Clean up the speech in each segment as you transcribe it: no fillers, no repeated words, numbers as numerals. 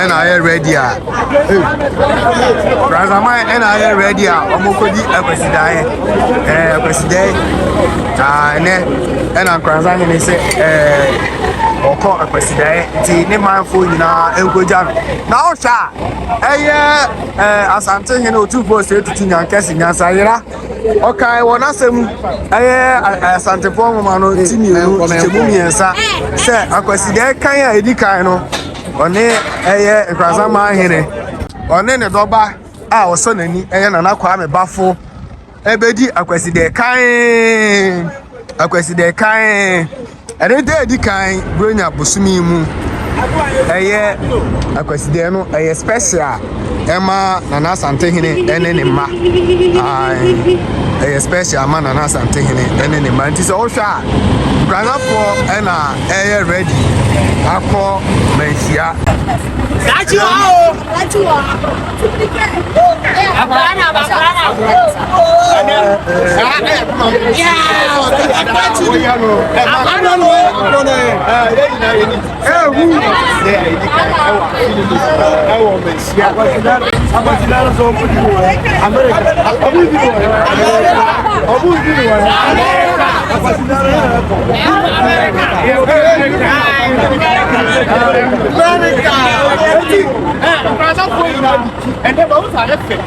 and I ready. And I ready. Omokodi Akwasidae, Akwasidae. And Nkoranza say Oko Akwasidae. Ti ne manfo nyina enkoja. Na o sha. Asantehene otufo se tutu nyankesi nyansayira. Okay, wona sem asantefo mama no timienu temumiensa se Akwasidae kan ya edikan no one Nkoranza Manhene one ne doba a oso nani na Kwame Baffoe ebedi Akwasidae kan erede edikan bronya bosumi mu Akwasidae no special Emma Nana Asantehene ene ne ma special man Nana Asantehene ene ne ma nti so hwa Nkoranza for ena ready akọ menhia and the both are effective.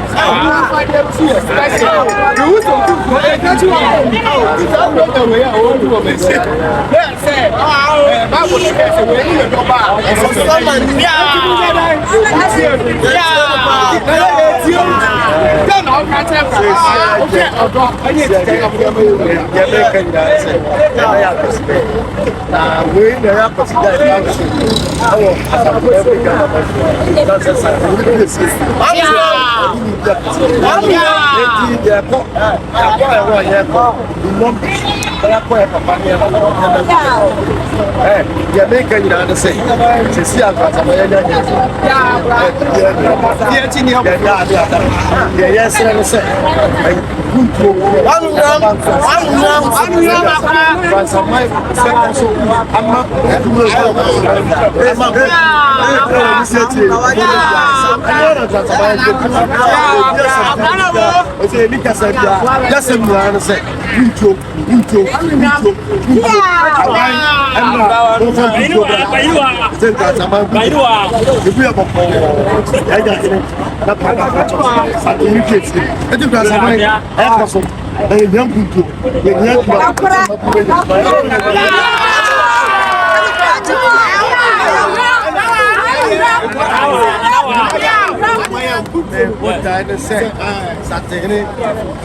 Asantehene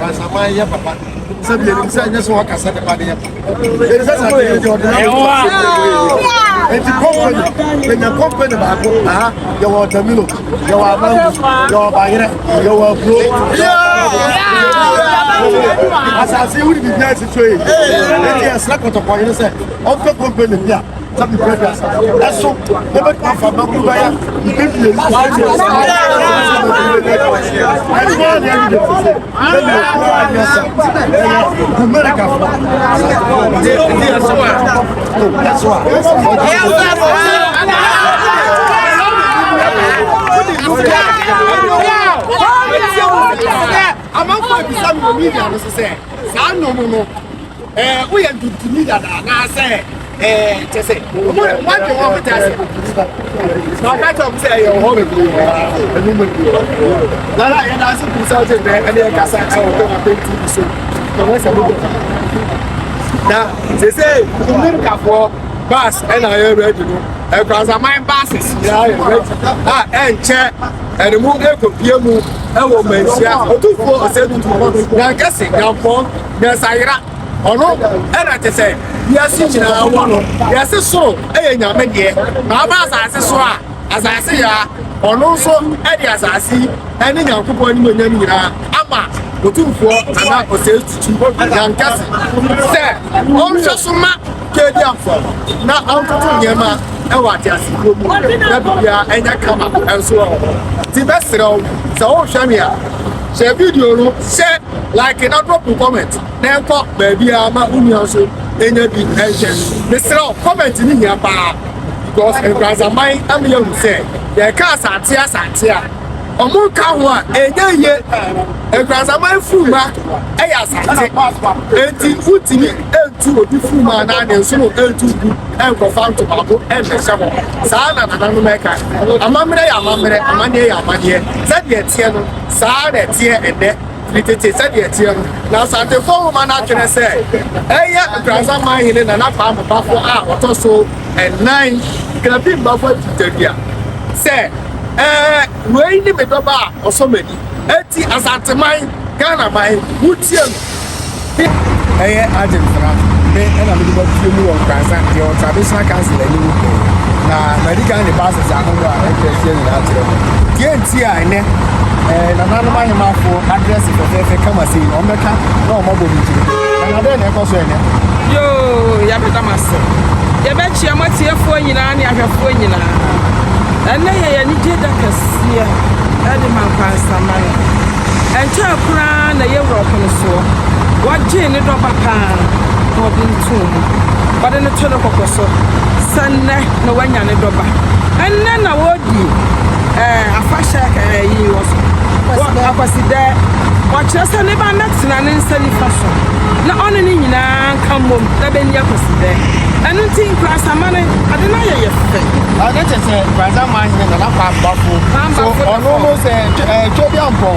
Asantehene papa sabi ni say nyeso waka say papa dey there is Asantehene Jordan enti company when your company ba ko you want Tamilo you want Mangu you want Bayere you want Bro as I see we be nice to you enti asla ko to point say on company bia be previous. That's so never come from Nkoranza. I'm not going to some media. No. We are to media. I say, just say, what do you want to tell us? I can't say you're home. Now, I asked you to and then I so. Now, they say, for bus and I am ready to go. Because my buses, and check and move a computer. I will mention, or 2 4 7 2 now guessing now for there's Ira or no, and I just say, yes, yes, so, and your media, my boss as a swat, as I say, or no, so, and as I see, and in your couple of Ama, or 2 4 and I was said to young guessing. Say, all just so much, now out of Yama. And what just and come up and so on. The best so Shamia. Share video, share like another comment. Then pop baby, I'm a union so in your big engine. Mr. Comment in your bar because in Gaza, my I'm young say, their cars are tears. Omuka wa enye ekrazama fuma eyasate enti utimi entu obi fuma na ne so no entu gu enkofa to babo emesamo saa na no meka amamre ya amamre amane ya amane sade tie no saa na tie ene litete sade tie no na Asantehene ma na twene se eya ekrazama hine na pa Baffoe a otoso en9 Krapim Baffoe Agyentadua se we ni me doba osomedi eti Asantehene Ghana mai wutiem Agyentadua me na me doba fiemu won Nkoranza the traditional council ani na medical the passes ahụ a ekwesị na atire tie nti a ene na nanu mahemafo address for fefe kama sei na omeka na omabo bitiri na dey na ekoso ene yo ya beta masse ya be chia matiefo nyina na ahwefo nyina ene ye ni jeda kasia ade mankwasa man enche akura na ye Europe no so waje ni do papa no bin tum bade ne to no kokoso sanne no wanya ne doba enne na wodi afasha ka yi woso Akwasidae wachese ne ba next na ne nsani fashion na onu ni nyina kamom na be ni Akwasidae enu ti Nkoranza mane ade na ye fe ade tese Nkoranza Manhene na pa Baffoe so onu no se chodi ampo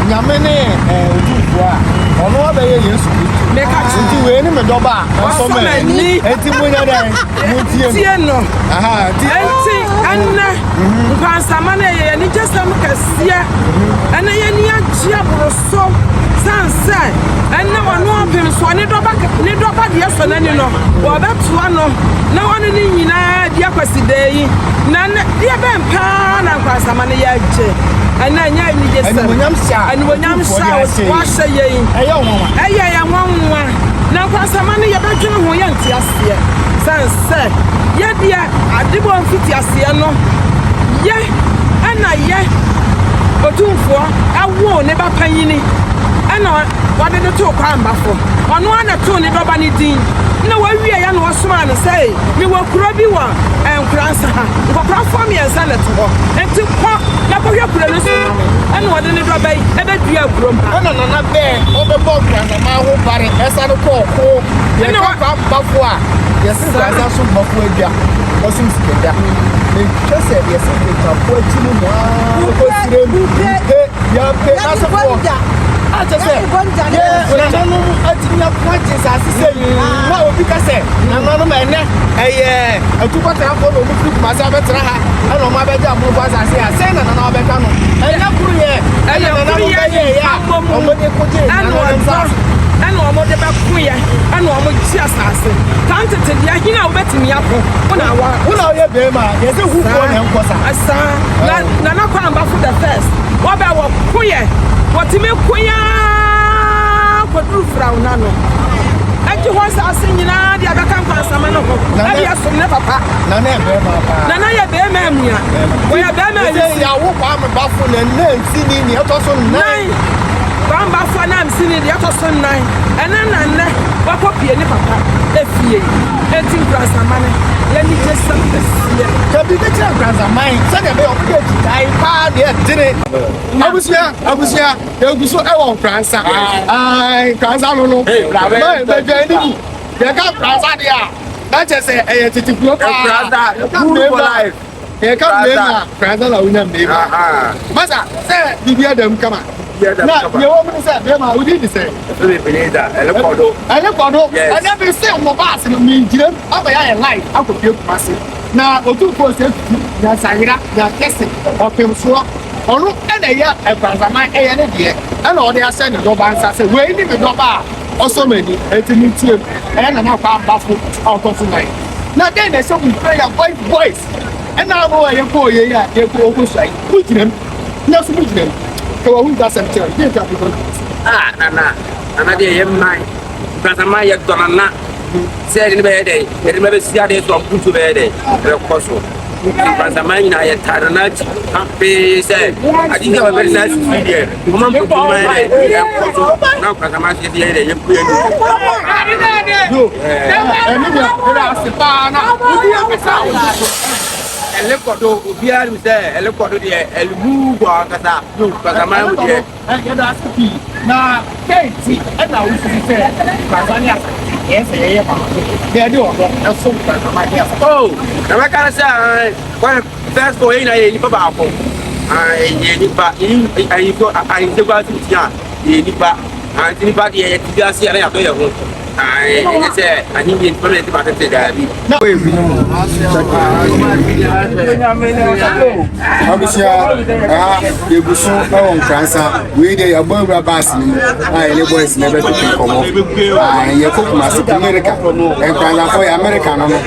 nyame ne ojufo a onu obeye Yesu meka ti we ni me doba so me eti munya dai tie no aha ti enti anna Nkoranza mane ye ni jesam kasia ana ye ni agia broso sansa anna wano apem so ne doba de so nani no wo betua no na wano ni nyina de Akwasidae na de ben pa na Nkoranza mane ya je ana nya ni jesam ani wonyam sha wa hye ye eye ya nwanwa na Nkoranza mane ye bedwene ho ye ntiasie sansa ye dia adebo mfiti asie no ye ana ye otumfo awo ne ba panyini ana wade de to Kwame Baffoe ono ana to ne doba ne din na wawie ya na wasoma ne sei mi wakura bi wa Nkoranza ha nkokra fo mi ensa ne to ho enti ko na ko hwe kura ne so ana wade ne doba yi e be dua kurom ha ona na be o be bo Nkoranza ma ho bare esa no ko ye na Kwame Baffoe a yes Nkoranza so Baffoe Agyentadua osum sikenda me chese yes Baffoe timu mo ko sire ya pe na so ko aje se ye na no atinya kwaje sa sise ma obi ka se na no ma ene eye atupata afọ no mu firi ma sa betra ha ana ma be ja mu fa sa se ya se na na be ka no eye kuru ye eye na na be ye ya o mo de ko je na no ana o mo de ba kuya ana o mo ti asase tantete dia hina o betimi akọ una ye be ma ye se hu ko na nkosa asa na Kwame Baffoe the first wo be wo kuya wotime kuya koduru frauna no Yɛgye hɔ asase nyinaa de abɛka nkwansama no ho. Na yɛsom ne papa. Na na bɛrima pa. Na na yɛ bɛrima amia. Wɔyɛ bɛrima amia. Sɛ yawo Kwame Baffoe na nsini ni ɛtɔ so 9. Kwame Baffoe na nsini de ɛtɔ so 9. Ɛna na nnɛ wakɔpie ne papa efie. Eti nkwansama no yɛni gye sɛm kɛseɛ. Kabi ne kyerɛ nkwansama sɛdeɛ bɛyɛ ɔmo de gyidae paa deɛ dene. Abusua egu so ɛwɔ nkwansa. Nkwansa no no. Bɛdwa anim. Yɛka nkwansa deɛ a na kyerɛ sɛ ɛyɛ titikuo paa. Nkwansa good for life. Yɛka mmɛma nkwansa na wonya mmɛma. Masa sɛ bibi adam kama. Na yɛwɔ mu sɛ bɛma wodi di sɛ. Ɛlekɔdo. Ɛnyɛ bi sɛ ɔmo baasi no mingyina abɛyɛ ayɛ line akɔpie kumase. Na otumfo sɛ tutu nyasayera nyakɛse ɔpemsoɔ ɔno ɛna ɛyɛ nkwansaman ɛyɛ ne deɛ ɛna ɔde ahyɛ ne dɔba nsa sɛ wei ni me dɔba a ɔsɔ m'ani eti ne tie mu ɛyɛ Nana Kwame Baffoe a ɔtɔ so 9. Na den na ɛhyɛ mu prayer voice ɛna amo a yɛkɔ oyɛ yi a yɛkɔ ɔkɔ so ayi mu gyina mu na so mu gyina mu kɛwɔ hu da sɛm kyerɛ yɛ twa bifo. Nana deɛ yɛ mman nkwansama yɛ dɔnana sɛ ɛde ne bɛyɛ dɛ yɛde ne bɛsi adeɛ so ɔkutu bɛyɛ dɛ ɛbɛkɔ so. Nkwansama nyinaa yɛ tare na akyi afei sɛ ade nka bɛbɛde na asi fi deɛ ɔma mpotu ma yɛ dɛ ɛkɔ so na nkwansama ahyɛ deɛ yɛ dɛ yɛkɔ yɛ nu. Ɛni deɛ ɛda ase paa na obi abisa wo so. Ɛlekɔdo obiara nim sɛ ɛlekɔdo deɛ ɛlumu bɔ ankasa nkwansama mu deɛ. Yɛda ase pii na kɛnti ɛna wosusu sɛ nkwansama ne asa yɛsɛ yɛyɛ papa yɛde ɔdɔ ɛso nkwansama ne asa. Na mɛka no sɛ first of all yɛnyina yɛ nipa baako yɛ nipa ayifo ayinsɛgu asintia yɛ nipa nti nipa deɛ yɛte bi ase ɛna yɛatɔ yɛ ho ɛnyɛ sɛ ahenni nipa no yɛte ba tete daabi. Abusua yɛgu so ɛwɔ nkransa wei deɛ yɛbɔ awura baase no mu a yɛne boys na ɛbɛtete nkɔmmɔ yɛkɔ kumase America nkransafoɔ yɛ America no no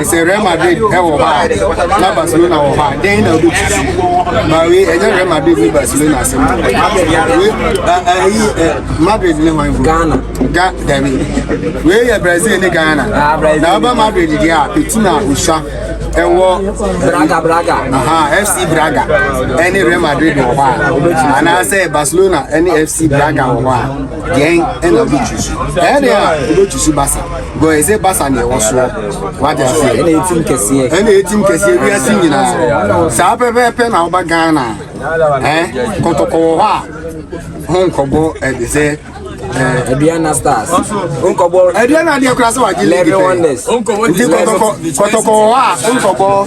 sɛ Real Madrid ɛwɔ hɔ a na Barcelona wɔ hɔ a den na wobɛtutu ma wei ɛnyɛ Real Madrid ne Barcelona asɛm Madrid ne hwan Ghana dabi wei yɛ Brazil ne Ghana na wɔba Madrid deɛ a petina usha ɛwɔ Braga FC Braga ɛne Real Madrid wɔ hɔ a anaasɛ Barcelona ɛne FC Braga wɔ hɔ a deɛn ɛna wobɛtusu ɛne a wobɛtusu Barca gɔ ɛsɛ Barca ne ɛwɔ soɔ wade aseɛ ɛna ɛtim kɛseɛ wiase nyinaa saa pɛpɛɛpɛ na woba Ghana kɔtɔkɔ wɔ hɔ a ho nkɔbɔ ɛde sɛ Aduana Stars. Aduana dia kura se waje league wonders. Nti kotoko wa unkobo.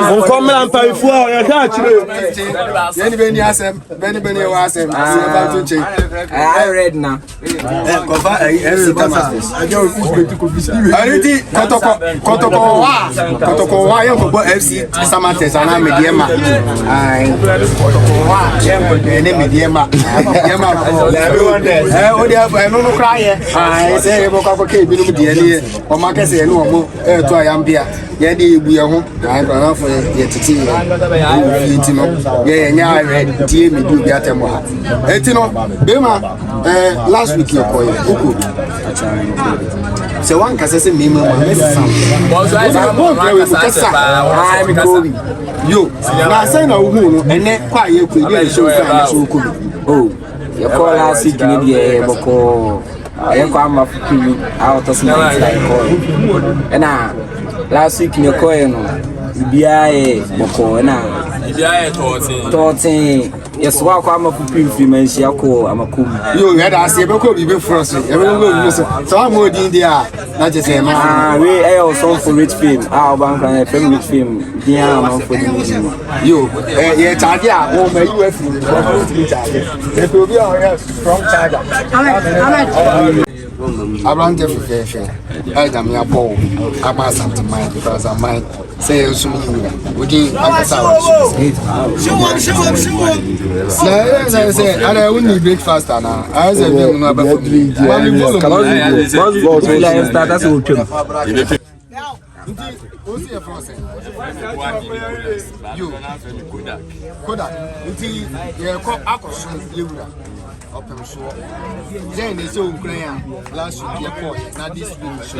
Unkomla mpaifu a ya ka chire. Yeni beni asem, beni wa asem. Se ba to che. I read now. Kofa FC Tamas. Ariti kotoko wa yo kobo FC Samates ana mediema. Ai kotoko wa ye Diema, oh, dear, I don't know cry. I say, okay, be no dear, or Marcus, and no more to I am here. Yadi, we are home. I don't know for the tea. Yeah, I read tea, me do get a more. Etino, Bema, last week you're calling. So one can say, me, you, I say no, and then quiet, we show so cool. Oh, you call us sick, maybe Boko. I come up out of night like and last week in your coin, BI Boko, and Torting. Yes, walk I'm a free man, Shako, I'm a cool. You had asked a book, you be frustrated. So I'm more in there. Not just say, we also for rich film, our bank and a film rich film. Yeah, for the you, yeah, Tadia, oh, my UF, it will be our strong tiger. I run the fair. I am your ball. I pass something mine because I might say, we didn't I wouldn't break faster now. I said, you, Kodak, open so then they say Ukraine last week airport now this week so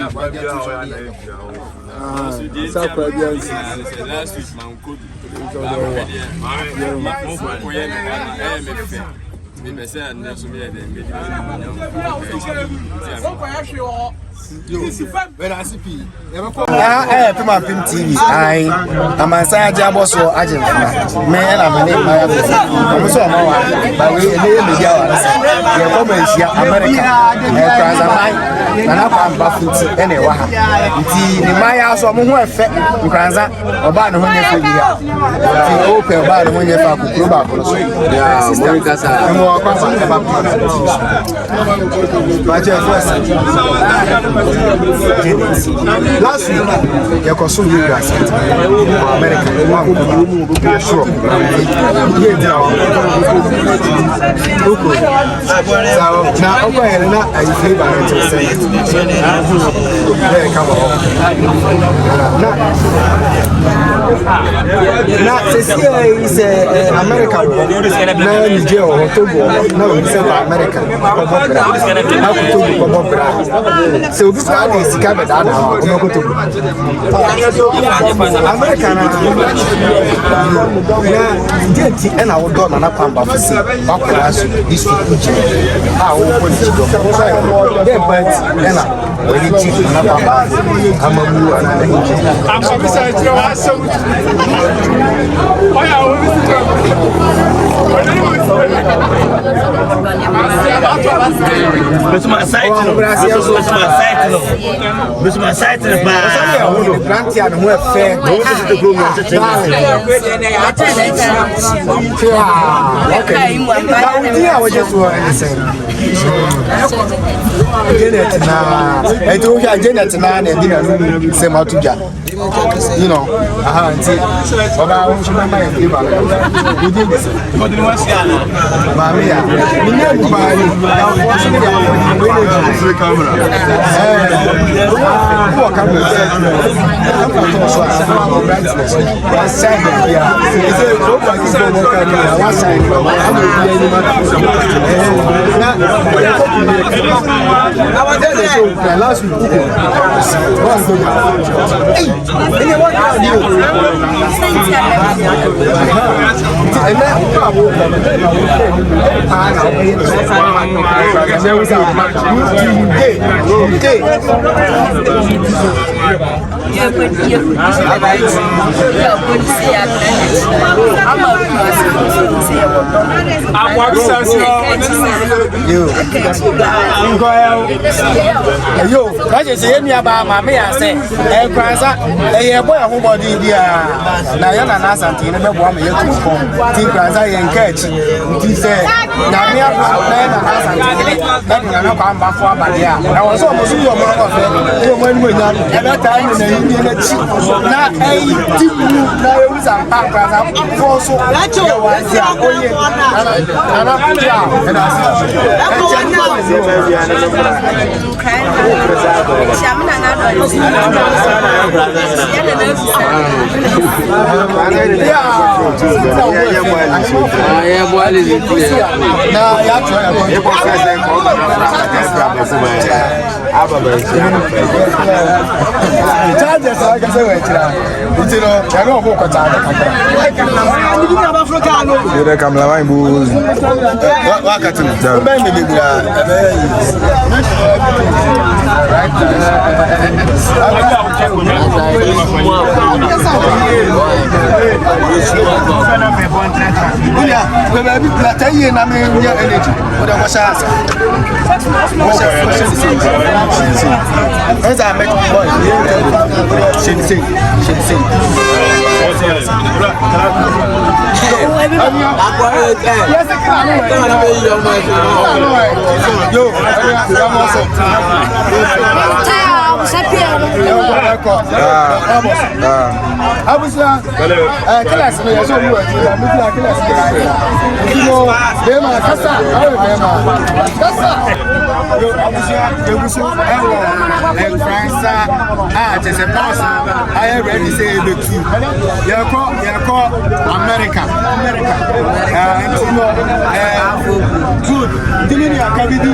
last week man could Pim TV. I'm a Saja boss or Agyentadua. Man, I'm a name. I'm so but we media. The comments here, America, and Kwame Baffoe anyway. The Maya so who effect Nkoranza oba no honye for dia. The open oba no honye for global so. Yeah, America sa. Mo kwa last week, you consume you guys. America, sure. So now, okay, now I feel about it. Come on. Now, Cecilia is American. Now, in jail or Togo. No, it's American. So this guy is coming down now. American and I would go on a pump of this how when you cheat I'm you know, I just say me about my me I say Nkoranza boy who body dia na ya na Asantehene be bo am ye to phone Nkoranza ye nkach nti say na me abba na Asantehene na Kwame Baffoe abade a na wo so mo so yo mo ofe yo mo enu nya e be time na yi na chi na timu na e uza Nkoranza for so ye wa sia oye ana ja e da si America. Good. Dini ni akabi di